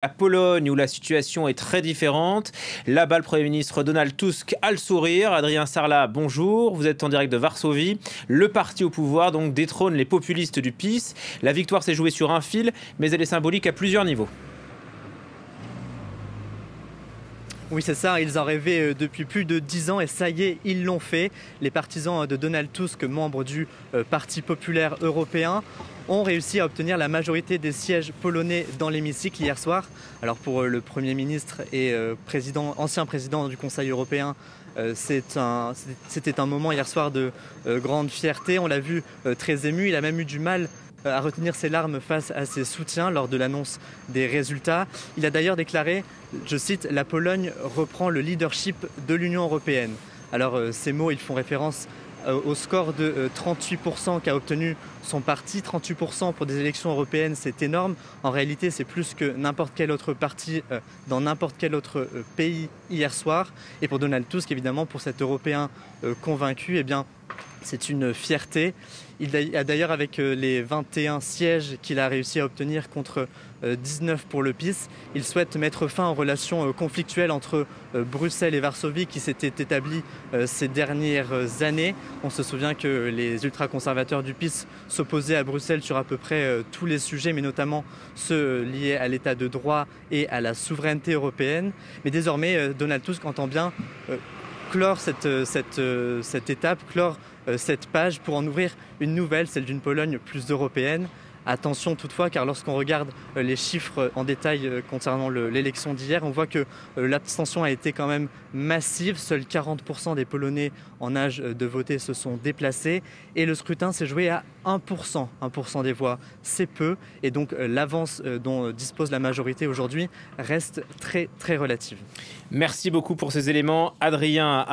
La Pologne, où la situation est très différente. Là-bas, le Premier ministre Donald Tusk a le sourire. Adrien Sarlat, bonjour. Vous êtes en direct de Varsovie. Le parti au pouvoir donc détrône les populistes du PiS. La victoire s'est jouée sur un fil, mais elle est symbolique à plusieurs niveaux. Oui, c'est ça, ils en rêvaient depuis plus de 10 ans et ça y est, ils l'ont fait. Les partisans de Donald Tusk, membres du Parti populaire européen, ont réussi à obtenir la majorité des sièges polonais dans l'hémicycle hier soir. Alors pour le Premier ministre et ancien président du Conseil européen, c'était un moment hier soir de grande fierté. On l'a vu très ému, il a même eu du mal à retenir ses larmes face à ses soutiens lors de l'annonce des résultats. Il a d'ailleurs déclaré, je cite, « La Pologne reprend le leadership de l'Union européenne ». Alors ces mots, ils font référence au score de 38% qu'a obtenu son parti. 38% pour des élections européennes, c'est énorme. En réalité, c'est plus que n'importe quel autre parti dans n'importe quel autre pays hier soir. Et pour Donald Tusk, évidemment, pour cet Européen convaincu, eh bien, c'est une fierté. Il a d'ailleurs, avec les 21 sièges qu'il a réussi à obtenir contre 19 pour le PiS, il souhaite mettre fin aux relations conflictuelles entre Bruxelles et Varsovie qui s'étaient établies ces dernières années. On se souvient que les ultra-conservateurs du PiS s'opposaient à Bruxelles sur à peu près tous les sujets, mais notamment ceux liés à l'état de droit et à la souveraineté européenne. Mais désormais, Donald Tusk entend bien clore cette étape, clore cette page pour en ouvrir une nouvelle, celle d'une Pologne plus européenne. Attention toutefois, car lorsqu'on regarde les chiffres en détail concernant l'élection d'hier, on voit que l'abstention a été quand même massive. Seuls 40% des Polonais en âge de voter se sont déplacés et le scrutin s'est joué à 1%. 1% des voix, c'est peu. Et donc l'avance dont dispose la majorité aujourd'hui reste très relative. Merci beaucoup pour ces éléments, Adrien.